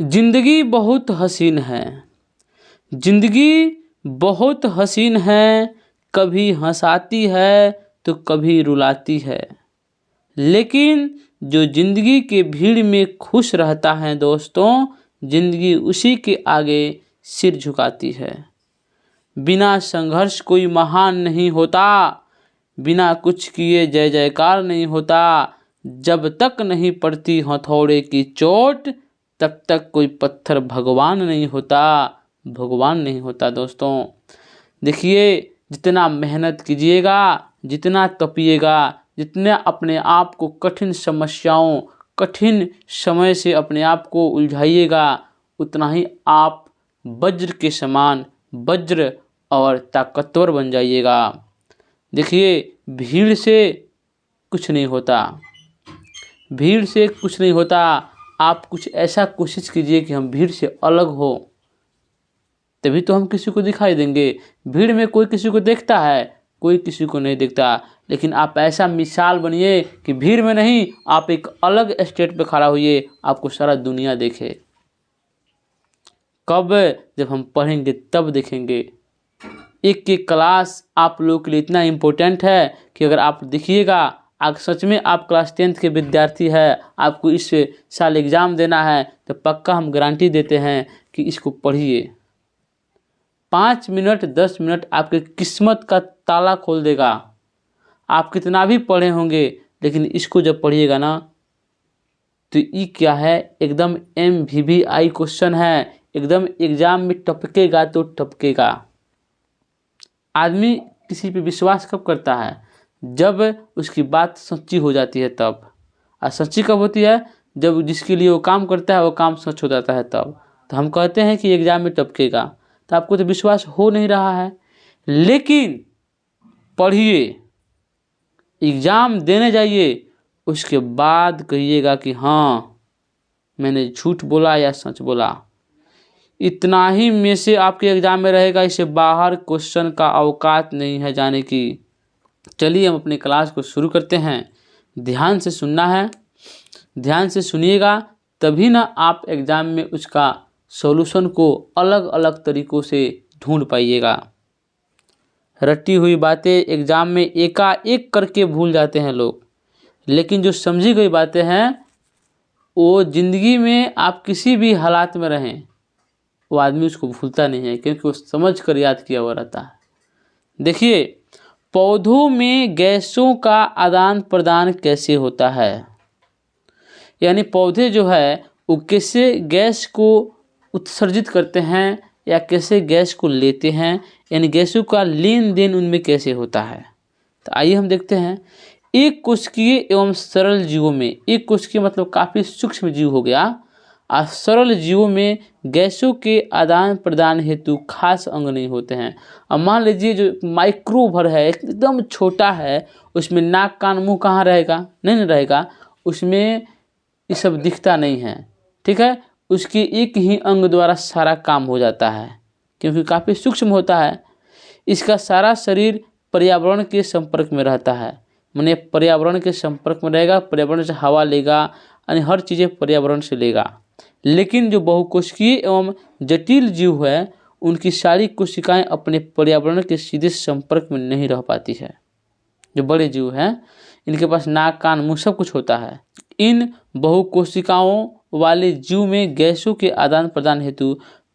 जिंदगी बहुत हसीन है, जिंदगी बहुत हसीन है, कभी हंसाती है तो कभी रुलाती है। लेकिन जो जिंदगी के भीड़ में खुश रहता है दोस्तों, जिंदगी उसी के आगे सिर झुकाती है। बिना संघर्ष कोई महान नहीं होता, बिना कुछ किए जय जयकार नहीं होता। जब तक नहीं पड़ती हथौड़े की चोट, तब तक कोई पत्थर भगवान नहीं होता, भगवान नहीं होता। दोस्तों देखिए, जितना मेहनत कीजिएगा, जितना तपिएगा, जितने अपने आप को कठिन समस्याओं, कठिन समय से अपने आप को उलझाइएगा, उतना ही आप वज्र के समान वज्र और ताकतवर बन जाइएगा। देखिए, भीड़ से कुछ नहीं होता, भीड़ से कुछ नहीं होता। आप कुछ ऐसा कोशिश कीजिए कि हम भीड़ से अलग हो, तभी तो हम किसी को दिखाई देंगे। भीड़ में कोई किसी को देखता है, कोई किसी को नहीं देखता। लेकिन आप ऐसा मिसाल बनिए कि भीड़ में नहीं, आप एक अलग स्टेट पे खड़ा होइए, आपको सारा दुनिया देखे। कब? जब हम पढ़ेंगे तब देखेंगे। एक एक क्लास आप लोगों के लिए इतना इम्पोर्टेंट है कि अगर आप देखिएगा, आज सच में आप क्लास 10th के विद्यार्थी है, आपको इस साल एग्ज़ाम देना है, तो पक्का हम गारंटी देते हैं कि इसको पढ़िए। 5 मिनट 10 मिनट आपके किस्मत का ताला खोल देगा। आप कितना भी पढ़े होंगे, लेकिन इसको जब पढ़िएगा ना, तो ये क्या है, एकदम MVVI क्वेश्चन है, एकदम एग्जाम में टपकेगा तो टपकेगा। आदमी किसी पे विश्वास कब करता है? जब उसकी बात सच्ची हो जाती है तब। और सच्ची कब होती है? जब जिसके लिए वो काम करता है वो काम सच हो जाता है तब। तो हम कहते हैं कि एग्जाम में टपकेगा, तो आपको तो विश्वास हो नहीं रहा है। लेकिन पढ़िए, एग्ज़ाम देने जाइए, उसके बाद कहिएगा कि हाँ, मैंने झूठ बोला या सच बोला। इतना ही में से आपके एग्ज़ाम में रहेगा, इससे बाहर क्वेश्चन का औकात नहीं है जाने की। चलिए हम अपनी क्लास को शुरू करते हैं। ध्यान से सुनना है, ध्यान से सुनिएगा, तभी ना आप एग्ज़ाम में उसका सॉल्यूशन को अलग अलग तरीक़ों से ढूंढ पाइएगा। रटी हुई बातें एग्ज़ाम में एकाएक करके भूल जाते हैं लोग, लेकिन जो समझी गई बातें हैं वो ज़िंदगी में आप किसी भी हालात में रहें, वो आदमी उसको भूलता नहीं है, क्योंकि वो समझ कर याद किया हुआ रहता है। देखिए, पौधों में गैसों का आदान प्रदान कैसे होता है, यानी पौधे जो है वो कैसे गैस को उत्सर्जित करते हैं या कैसे गैस को लेते हैं, यानी गैसों का लेन देन उनमें कैसे होता है। तो आइए हम देखते हैं। एक कोशिकीय एवं सरल जीवों में, एक कोशिकीय मतलब काफ़ी सूक्ष्म जीव हो गया, और सरल जीवों में गैसों के आदान प्रदान हेतु खास अंग नहीं होते हैं। अब मान लीजिए जो माइक्रोभर है, एकदम छोटा है, उसमें नाक कान मुंह कहाँ रहेगा? नहीं रहेगा, उसमें ये सब दिखता नहीं है, ठीक है। उसके एक ही अंग द्वारा सारा काम हो जाता है, क्योंकि काफ़ी सूक्ष्म होता है। इसका सारा शरीर पर्यावरण के संपर्क में रहता है, माने पर्यावरण के संपर्क में रहेगा, पर्यावरण से हवा लेगा, यानी हर चीज़ें पर्यावरण से लेगा। लेकिन जो बहुकोशिकीय एवं जटिल जीव है, उनकी सारी कोशिकाएं अपने पर्यावरण के सीधे संपर्क में नहीं रह पाती है। जो बड़े जीव हैं, इनके पास नाक कान मुंह सब कुछ होता है। इन बहुकोशिकाओं वाले जीव में गैसों के आदान प्रदान हेतु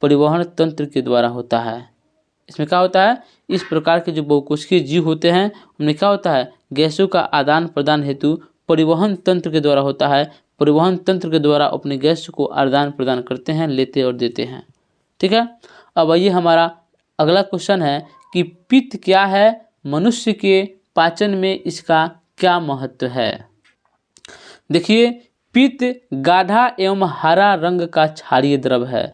परिवहन तंत्र के द्वारा होता है। इसमें क्या होता है, इस प्रकार के जो बहुकोशिकीय जीव होते हैं उनमें क्या होता है, गैसों का आदान प्रदान हेतु परिवहन तंत्र के द्वारा होता है। परिवहन तंत्र के द्वारा अपने गैस को आदान प्रदान करते हैं, लेते और देते हैं, ठीक है। अब आइए हमारा अगला क्वेश्चन है कि पित्त क्या है, मनुष्य के पाचन में इसका क्या महत्व है। देखिए, पित्त गाढ़ा एवं हरा रंग का क्षारीय द्रव है।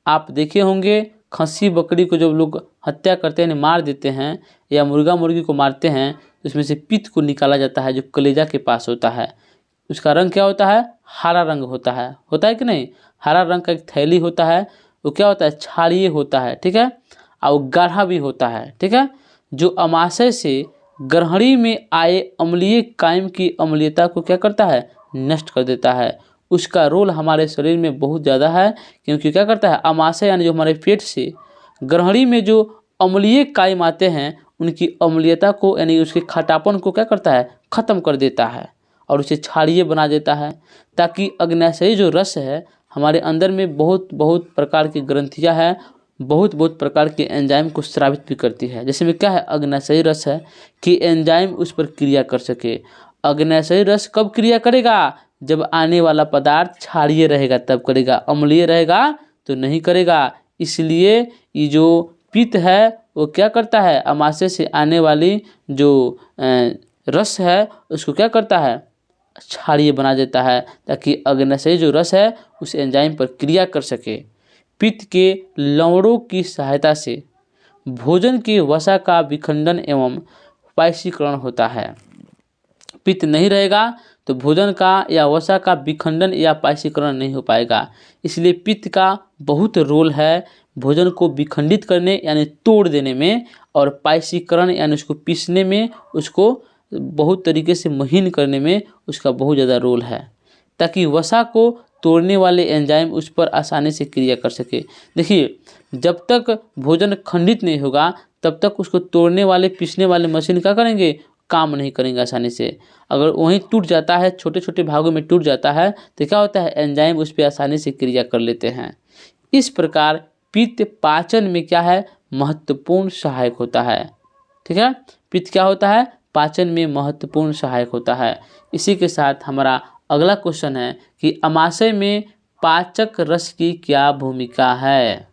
आप देखे होंगे, खस्सी बकरी को जब लोग हत्या करते हैं, मार देते हैं, या मुर्गा मुर्गी को मारते हैं, तो उसमें से पित्त को निकाला जाता है, जो कलेजा के पास होता है। उसका रंग क्या होता है? हरा रंग होता है कि नहीं? हरा रंग का एक थैली होता है, वो क्या होता है? क्षारीय होता है, ठीक है, और वो गाढ़ा भी होता है, ठीक है, जो अमाशय से ग्रहणी में आए अम्लीय कायम की अम्लीयता को क्या करता है? नष्ट कर देता है। उसका रोल हमारे शरीर में बहुत ज़्यादा है, क्योंकि क्या करता है, अमाशय यानी जो हमारे पेट से ग्रहणी में जो अम्लीय कायम आते हैं उनकी अम्लीयता को यानी उसके खटापन को क्या करता है, ख़त्म कर देता है और उसे क्षारीय बना देता है, ताकि अग्न्याशयी जो रस है हमारे अंदर में बहुत बहुत प्रकार की ग्रंथियाँ हैं, बहुत बहुत प्रकार के एंजाइम को स्रावित भी करती है। जैसे में क्या है, अग्न्याशयी रस है कि एंजाइम उस पर क्रिया कर सके। अग्न्याशयी रस कब क्रिया करेगा, जब आने वाला पदार्थ क्षारीय रहेगा तब करेगा, अम्लीय रहेगा तो नहीं करेगा। इसलिए ये जो पित्त है वो क्या करता है, अमाशय से आने वाली जो रस है उसको क्या करता है, क्षारीय बना देता है, ताकि अग्न्याशयी जो रस है उस एंजाइम पर क्रिया कर सके। पित्त के लवणों की सहायता से भोजन की वसा का विखंडन एवं पायसीकरण होता है। पित्त नहीं रहेगा तो भोजन का या वसा का विखंडन या पायसीकरण नहीं हो पाएगा। इसलिए पित्त का बहुत रोल है भोजन को विखंडित करने यानी तोड़ देने में, और पायसीकरण यानी उसको पीसने में, उसको बहुत तरीके से महीन करने में उसका बहुत ज़्यादा रोल है, ताकि वसा को तोड़ने वाले एंजाइम उस पर आसानी से क्रिया कर सके। देखिए, जब तक भोजन खंडित नहीं होगा तब तक उसको तोड़ने वाले पीसने वाले मशीन क्या करेंगे, काम नहीं करेंगे आसानी से। अगर वहीं टूट जाता है, छोटे छोटे भागों में टूट जाता है, तो क्या होता है, एंजाइम उस पर आसानी से क्रिया कर लेते हैं। इस प्रकार पित्त पाचन में क्या है, महत्वपूर्ण सहायक होता है। ठीक है, पित्त क्या होता है, पाचन में महत्वपूर्ण सहायक होता है। इसी के साथ हमारा अगला क्वेश्चन है कि अमाशय में पाचक रस की क्या भूमिका है।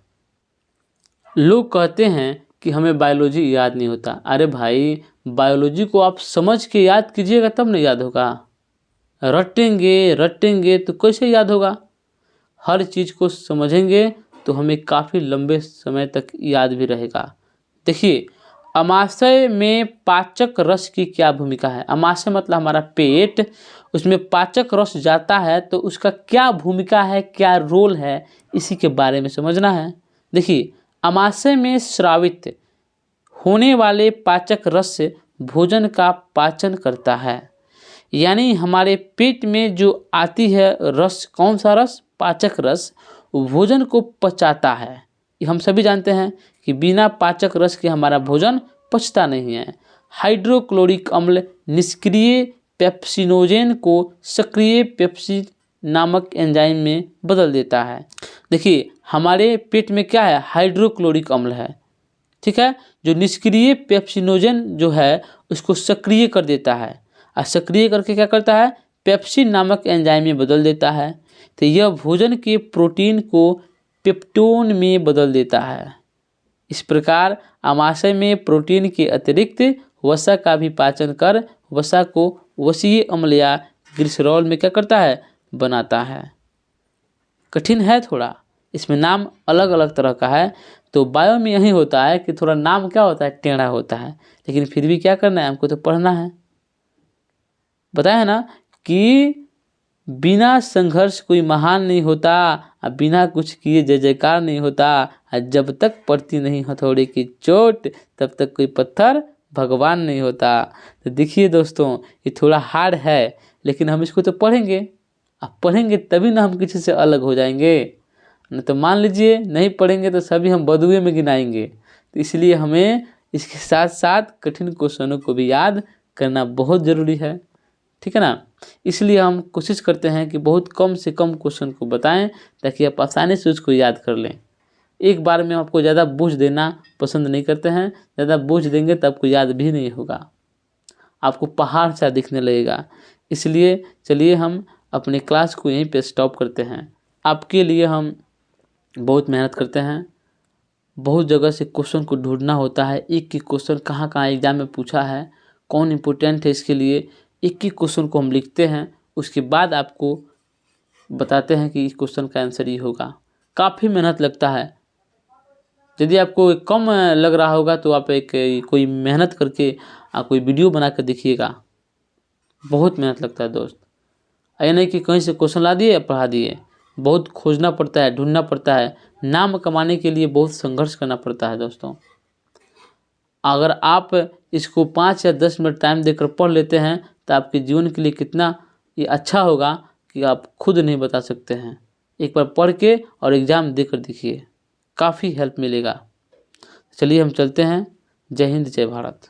लोग कहते हैं कि हमें बायोलॉजी याद नहीं होता। अरे भाई, बायोलॉजी को आप समझ के याद कीजिएगा तब नहीं याद होगा। रटेंगे तो कैसे याद होगा। हर चीज़ को समझेंगे तो हमें काफ़ी लंबे समय तक याद भी रहेगा। देखिए, अमाशय में पाचक रस की क्या भूमिका है। अमाशय मतलब हमारा पेट, उसमें पाचक रस जाता है तो उसका क्या भूमिका है, क्या रोल है, इसी के बारे में समझना है। देखिए, अमाशय में स्रावित होने वाले पाचक रस से भोजन का पाचन करता है। यानी हमारे पेट में जो आती है रस, कौन सा रस, पाचक रस, भोजन को पचाता है। हम सभी जानते हैं कि बिना पाचक रस के हमारा भोजन पचता नहीं है। हाइड्रोक्लोरिक अम्ल निष्क्रिय पेप्सिनोजेन को सक्रिय पेप्सिन नामक एंजाइम में बदल देता है। देखिए, हमारे पेट में क्या है, हाइड्रोक्लोरिक अम्ल है, ठीक है, जो निष्क्रिय पेप्सिनोजेन जो है उसको सक्रिय कर देता है, और सक्रिय करके क्या करता है, पेप्सिन नामक एंजाइम में बदल देता है। तो यह भोजन के प्रोटीन को पेप्टोन में बदल देता है। इस प्रकार अमाशय में प्रोटीन के अतिरिक्त वसा का भी पाचन कर वसा को वसीय अम्ल या ग्लिसरॉल में क्या करता है, बनाता है। कठिन है थोड़ा, इसमें नाम अलग अलग तरह का है। तो बायो में यही होता है कि थोड़ा नाम क्या होता है, टेढ़ा होता है, लेकिन फिर भी क्या करना है, हमको तो पढ़ना है। बताया ना कि बिना संघर्ष कोई महान नहीं होता, और बिना कुछ किए जय जयकार नहीं होता, और जब तक पड़ती नहीं हथौड़े की चोट तब तक कोई पत्थर भगवान नहीं होता। तो देखिए दोस्तों, ये थोड़ा हार्ड है, लेकिन हम इसको तो पढ़ेंगे, अब पढ़ेंगे तभी ना हम किसी से अलग हो जाएंगे। न तो मान लीजिए नहीं पढ़ेंगे तो सभी हम बदुए में गिनाएंगे। तो इसलिए हमें इसके साथ साथ कठिन क्वेश्चनों को भी याद करना बहुत ज़रूरी है, ठीक है ना। इसलिए हम कोशिश करते हैं कि बहुत कम से कम क्वेश्चन को बताएं, ताकि आप आसानी से उसको याद कर लें। एक बार में आपको ज़्यादा बोझ देना पसंद नहीं करते हैं, ज़्यादा बोझ देंगे तो आपको याद भी नहीं होगा, आपको पहाड़ सा दिखने लगेगा। इसलिए चलिए हम अपने क्लास को यहीं पे स्टॉप करते हैं। आपके लिए हम बहुत मेहनत करते हैं, बहुत जगह से क्वेश्चन को ढूंढना होता है, एक एक क्वेश्चन कहाँ कहाँ एग्जाम में पूछा है, कौन इम्पोर्टेंट है, इसके लिए एक एक क्वेश्चन को हम लिखते हैं, उसके बाद आपको बताते हैं कि इस क्वेश्चन का आंसर ये होगा। काफ़ी मेहनत लगता है। यदि आपको कम लग रहा होगा तो आप एक कोई मेहनत करके आप कोई वीडियो बना कर देखिएगा, बहुत मेहनत लगता है दोस्त। ऐसा नहीं कि कहीं से क्वेश्चन ला दिए पढ़ा दिए, बहुत खोजना पड़ता है, ढूंढना पड़ता है। नाम कमाने के लिए बहुत संघर्ष करना पड़ता है दोस्तों। अगर आप इसको 5 या 10 मिनट टाइम देकर पढ़ लेते हैं तो आपके जीवन के लिए कितना ये अच्छा होगा कि आप खुद नहीं बता सकते हैं। एक बार पढ़ के और एग्ज़ाम देकर देखिए, काफ़ी हेल्प मिलेगा। चलिए हम चलते हैं। जय हिंद, जय भारत।